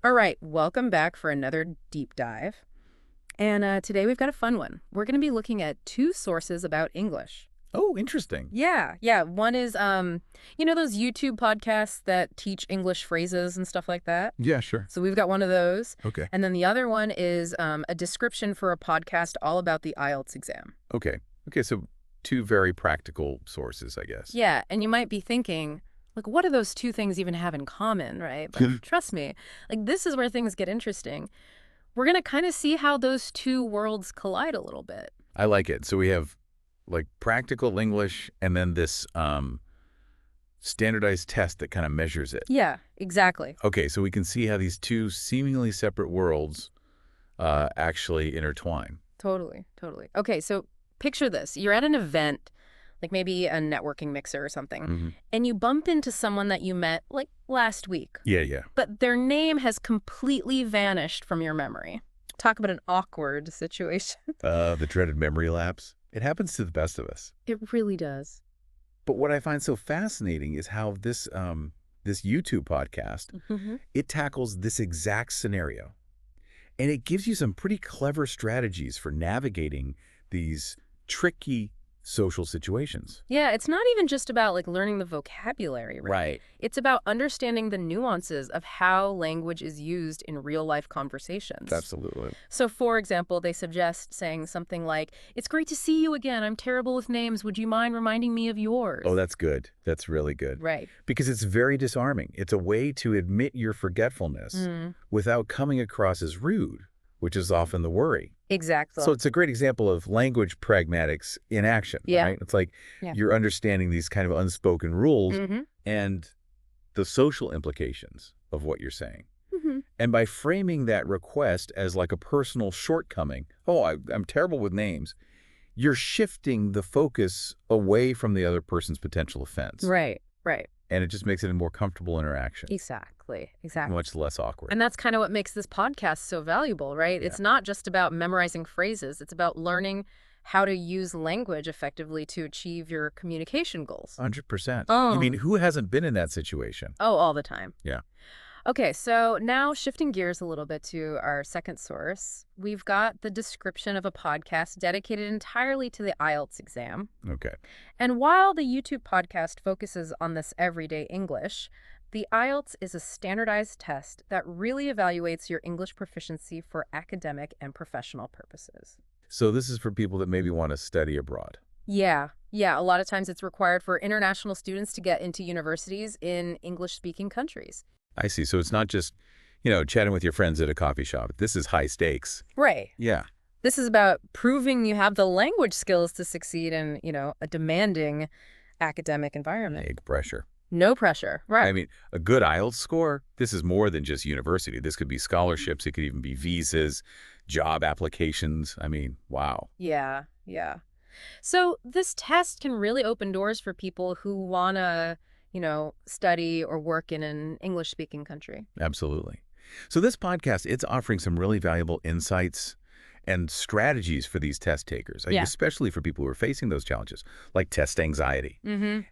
All right, welcome back for another deep dive. And today we've got a fun one. We're going to be looking at two sources about English. Oh, interesting. Yeah. One is, those YouTube podcasts that teach English phrases and stuff like that. Yeah, sure. So we've got one of those. Okay. And then the other one is a description for a podcast all about the IELTS exam. Okay. Okay, so two very practical sources, I guess. Yeah, and you might be thinking, like, what do those two things even have in common, right? But trust me, like, this is where things get interesting. We're going to kind of see how those two worlds collide a little bit. I like it. So we have like practical English and then this standardized test that kind of measures it. Yeah, exactly. Okay, so we can see how these two seemingly separate worlds actually intertwine. Totally. Okay, so picture this. You're at an event, like maybe a networking mixer or something, and you bump into someone that you met like last week. Yeah. But their name has completely vanished from your memory. Talk about an awkward situation. The dreaded memory lapse. It happens to the best of us. It really does. But what I find so fascinating is how this YouTube podcast, it tackles this exact scenario. And it gives you some pretty clever strategies for navigating these tricky social situations. Yeah, it's not even just about like learning the vocabulary, right? Right. It's about understanding the nuances of how language is used in real-life conversations. Absolutely. So, for example, they suggest saying something like, "It's great to see you again. I'm terrible with names. Would you mind reminding me of yours?" Oh, that's good. That's really good. Right. Because it's very disarming. It's a way to admit your forgetfulness without coming across as rude, which is often the worry. Exactly. So it's a great example of language pragmatics in action, right? It's like you're understanding these kind of unspoken rules and the social implications of what you're saying. And by framing that request as like a personal shortcoming, I'm terrible with names, you're shifting the focus away from the other person's potential offense. Right. And it just makes it a more comfortable interaction. Exactly. Much less awkward. And that's kind of what makes this podcast so valuable, right? Yeah. It's not just about memorizing phrases. It's about learning how to use language effectively to achieve your communication goals. 100%. Oh. I mean, who hasn't been in that situation? Oh, all the time. Yeah. Okay, so now shifting gears a little bit to our second source, we've got the description of a podcast dedicated entirely to the IELTS exam. Okay. And while the YouTube podcast focuses on this everyday English, the IELTS is a standardized test that really evaluates your English proficiency for academic and professional purposes. So this is for people that maybe want to study abroad. Yeah. A lot of times it's required for international students to get into universities in English-speaking countries. I see. So it's not just, chatting with your friends at a coffee shop. This is high stakes. Right. Yeah. This is about proving you have the language skills to succeed in, a demanding academic environment. Big pressure. No pressure. Right. I mean, a good IELTS score, this is more than just university. This could be scholarships. It could even be visas, job applications. I mean, wow. Yeah. So this test can really open doors for people who want to, study or work in an English-speaking country. Absolutely. So this podcast, it's offering some really valuable insights and strategies for these test takers, especially for people who are facing those challenges, like test anxiety.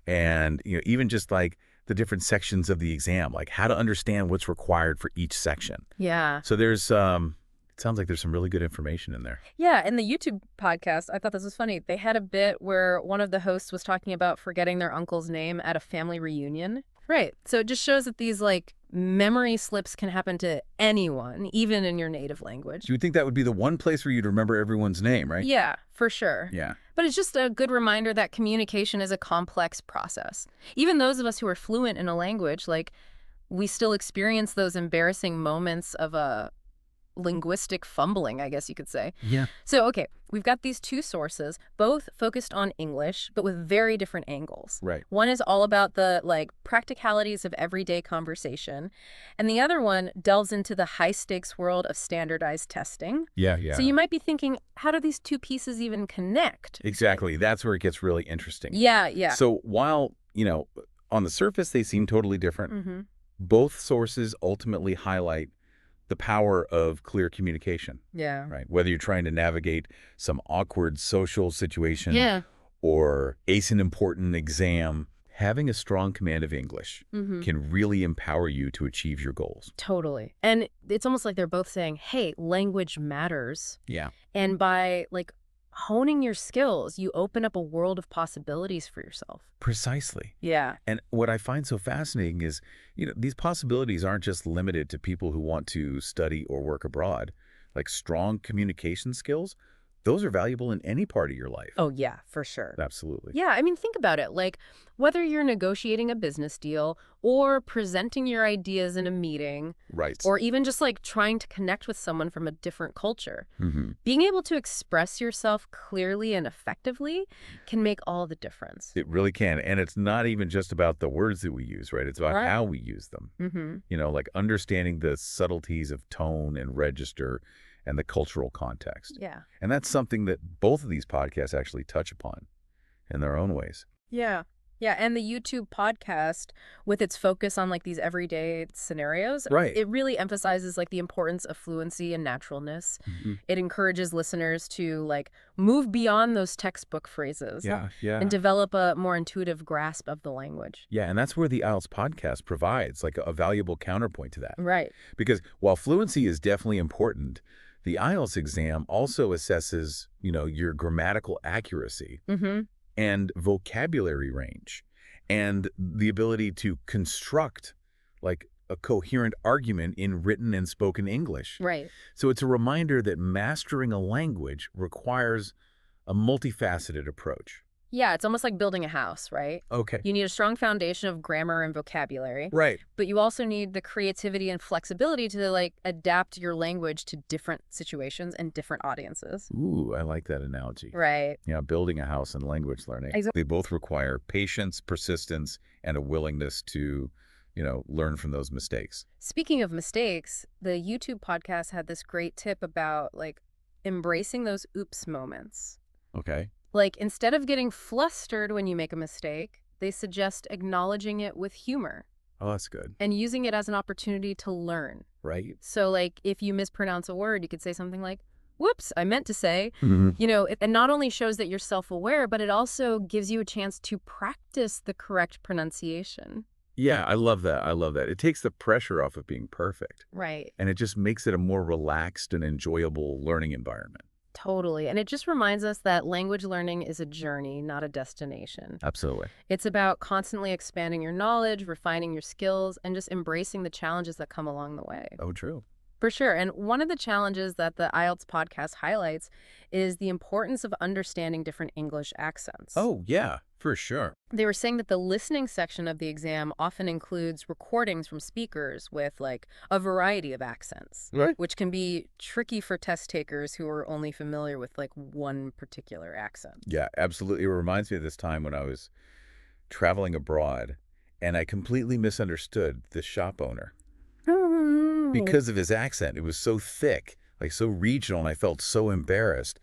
And, even just like the different sections of the exam, like how to understand what's required for each section. Yeah. So there's, it sounds like there's some really good information in there. Yeah, in the YouTube podcast, I thought this was funny. They had a bit where one of the hosts was talking about forgetting their uncle's name at a family reunion. Right. So it just shows that these, memory slips can happen to anyone, even in your native language. You would think that would be the one place where you'd remember everyone's name, right? Yeah, for sure. Yeah. But it's just a good reminder that communication is a complex process. Even those of us who are fluent in a language, we still experience those embarrassing moments of a linguistic fumbling, I guess you could say. Yeah. So, okay, we've got these two sources, both focused on English, but with very different angles. Right. One is all about the, practicalities of everyday conversation, and the other one delves into the high-stakes world of standardized testing. Yeah. So you might be thinking, how do these two pieces even connect? Exactly. That's where it gets really interesting. Yeah. So while, on the surface they seem totally different, both sources ultimately highlight the power of clear communication. Yeah. Right. Whether you're trying to navigate some awkward social situation or ace an important exam, having a strong command of English can really empower you to achieve your goals. Totally. And it's almost like they're both saying, hey, language matters. Yeah. And by honing your skills, you open up a world of possibilities for yourself. Precisely. Yeah. And what I find so fascinating is, these possibilities aren't just limited to people who want to study or work abroad. Like strong communication skills, those are valuable in any part of your life. Oh, yeah, for sure. Absolutely. Yeah, I mean, think about it. Whether you're negotiating a business deal or presenting your ideas in a meeting. Right. Or even just trying to connect with someone from a different culture. Being able to express yourself clearly and effectively can make all the difference. It really can. And it's not even just about the words that we use, right? It's about how we use them. Like understanding the subtleties of tone and register and the cultural context. Yeah. And that's something that both of these podcasts actually touch upon in their own ways. Yeah. Yeah, and the YouTube podcast, with its focus on these everyday scenarios, right, it really emphasizes the importance of fluency and naturalness. It encourages listeners to move beyond those textbook phrases. And develop a more intuitive grasp of the language. Yeah, and that's where the IELTS podcast provides a valuable counterpoint to that. Right. Because while fluency is definitely important, the IELTS exam also assesses, your grammatical accuracy. And vocabulary range, and the ability to construct a coherent argument in written and spoken English. Right. So it's a reminder that mastering a language requires a multifaceted approach. Yeah, it's almost like building a house, right? Okay. You need a strong foundation of grammar and vocabulary. Right. But you also need the creativity and flexibility to adapt your language to different situations and different audiences. Ooh, I like that analogy. Right. Yeah, building a house and language learning. Exactly. They both require patience, persistence, and a willingness to, learn from those mistakes. Speaking of mistakes, the YouTube podcast had this great tip about embracing those oops moments. Okay. Instead of getting flustered when you make a mistake, they suggest acknowledging it with humor. Oh, that's good. And using it as an opportunity to learn. Right. So, if you mispronounce a word, you could say something like, whoops, I meant to say. It not only shows that you're self-aware, but it also gives you a chance to practice the correct pronunciation. Yeah, I love that. I love that. It takes the pressure off of being perfect. Right. And it just makes it a more relaxed and enjoyable learning environment. Totally. And it just reminds us that language learning is a journey, not a destination. Absolutely. It's about constantly expanding your knowledge, refining your skills, and just embracing the challenges that come along the way. Oh, true. For sure. And one of the challenges that the IELTS podcast highlights is the importance of understanding different English accents. Oh, yeah, for sure. They were saying that the listening section of the exam often includes recordings from speakers with a variety of accents, right, which can be tricky for test takers who are only familiar with one particular accent. Yeah, absolutely. It reminds me of this time when I was traveling abroad and I completely misunderstood the shop owner. Because of his accent. It was so thick, so regional, and I felt so embarrassed.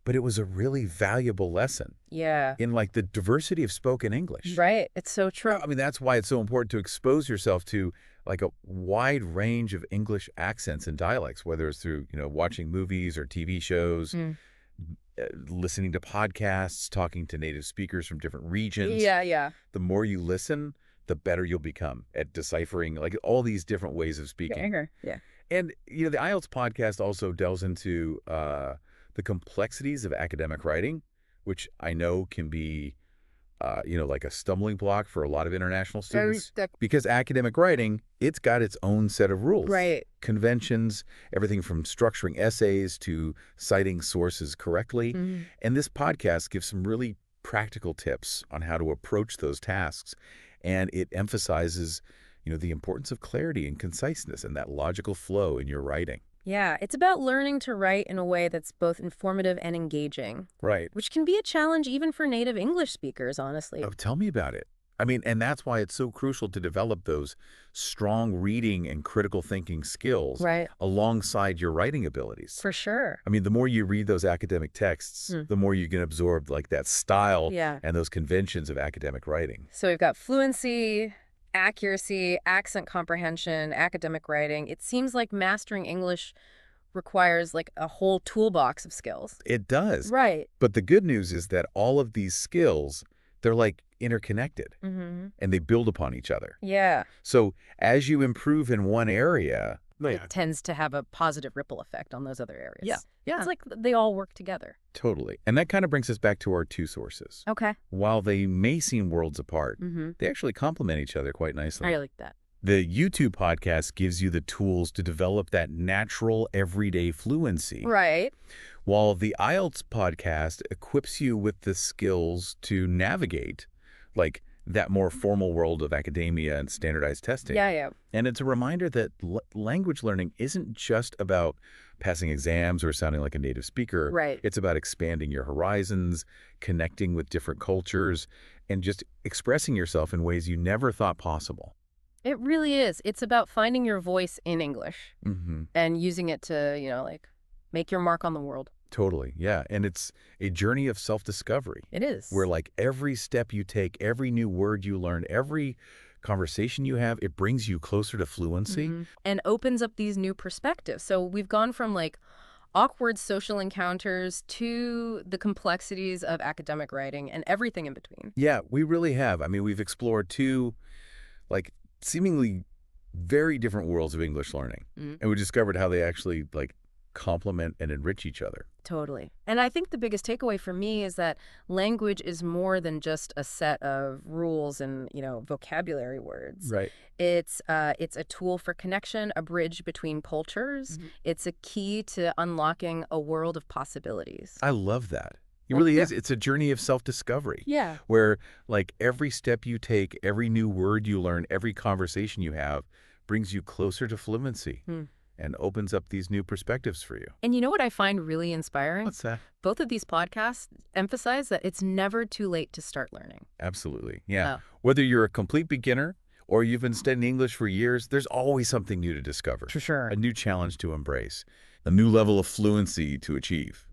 But it was a really valuable lesson. Yeah. In the diversity of spoken English. Right. It's so true. I mean, that's why it's so important to expose yourself to a wide range of English accents and dialects, whether it's through, watching movies or TV shows, listening to podcasts, talking to native speakers from different regions. Yeah. The more you listen, the better you'll become at deciphering all these different ways of speaking. Yeah. And, the IELTS podcast also delves into the complexities of academic writing, which I know can be, a stumbling block for a lot of international students. Because academic writing, it's got its own set of rules. Right. Conventions, everything from structuring essays to citing sources correctly. And this podcast gives some really practical tips on how to approach those tasks. And it emphasizes, the importance of clarity and conciseness and that logical flow in your writing. Yeah, it's about learning to write in a way that's both informative and engaging. Right. Which can be a challenge even for native English speakers, honestly. Oh, tell me about it. I mean, and that's why it's so crucial to develop those strong reading and critical thinking skills alongside your writing abilities. For sure. I mean, the more you read those academic texts, the more you can absorb that style and those conventions of academic writing. So we've got fluency, accuracy, accent comprehension, academic writing. It seems like mastering English requires a whole toolbox of skills. It does. Right. But the good news is that all of these skills they're like interconnected and they build upon each other. Yeah. So as you improve in one area, it tends to have a positive ripple effect on those other areas. Yeah. Yeah. It's like they all work together. Totally. And that kind of brings us back to our two sources. Okay. While they may seem worlds apart, they actually complement each other quite nicely. I like that. The YouTube podcast gives you the tools to develop that natural, everyday fluency. Right. While the IELTS podcast equips you with the skills to navigate, like, that more formal world of academia and standardized testing. Yeah, yeah. And it's a reminder that language learning isn't just about passing exams or sounding like a native speaker. Right. It's about expanding your horizons, connecting with different cultures, and just expressing yourself in ways you never thought possible. It really is. It's about finding your voice in English and using it to, like, make your mark on the world. Totally, yeah. And it's a journey of self-discovery. It is. Where, like, every step you take, every new word you learn, every conversation you have, it brings you closer to fluency. And opens up these new perspectives. So we've gone from, like, awkward social encounters to the complexities of academic writing and everything in between. Yeah, we really have. I mean, we've explored two, like, seemingly very different worlds of English learning. And we discovered how they actually, like, complement and enrich each other. Totally. And I think the biggest takeaway for me is that language is more than just a set of rules and, vocabulary words. Right. It's a tool for connection, a bridge between cultures. It's a key to unlocking a world of possibilities. I love that. It really is. It's a journey of self-discovery. Yeah. Where, like, every step you take, every new word you learn, every conversation you have brings you closer to fluency. And opens up these new perspectives for you. And you know what I find really inspiring? What's that? Both of these podcasts emphasize that it's never too late to start learning. Absolutely. Yeah. Whether you're a complete beginner or you've been studying English for years, there's always something new to discover. For sure. A new challenge to embrace. A new level of fluency to achieve.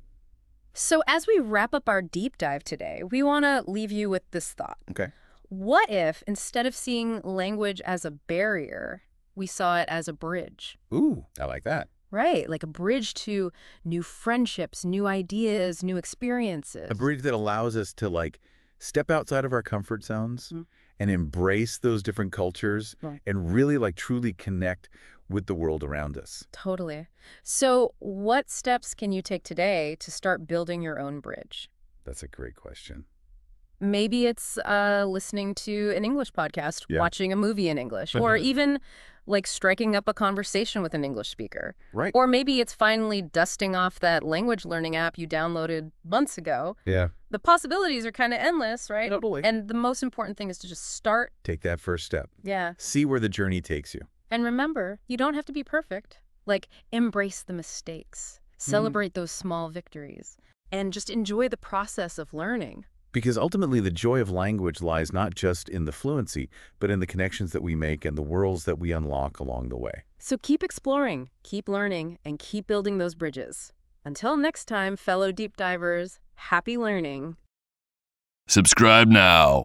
So as we wrap up our deep dive today, we want to leave you with this thought. Okay. What if, instead of seeing language as a barrier, we saw it as a bridge? Ooh, I like that. Right, like a bridge to new friendships, new ideas, new experiences. A bridge that allows us to, like, step outside of our comfort zones and embrace those different cultures and really, like, truly connect with the world around us. Totally. So what steps can you take today to start building your own bridge? That's a great question. Maybe it's listening to an English podcast, watching a movie in English, or even, like, striking up a conversation with an English speaker. Right. Or maybe it's finally dusting off that language learning app you downloaded months ago. Yeah. The possibilities are kind of endless, right? Totally. And the most important thing is to just start. Take that first step. Yeah. See where the journey takes you. And remember, you don't have to be perfect. Like, embrace the mistakes. Celebrate those small victories. And just enjoy the process of learning. Because ultimately, the joy of language lies not just in the fluency, but in the connections that we make and the worlds that we unlock along the way. So keep exploring, keep learning, and keep building those bridges. Until next time, fellow deep divers, happy learning. Subscribe now.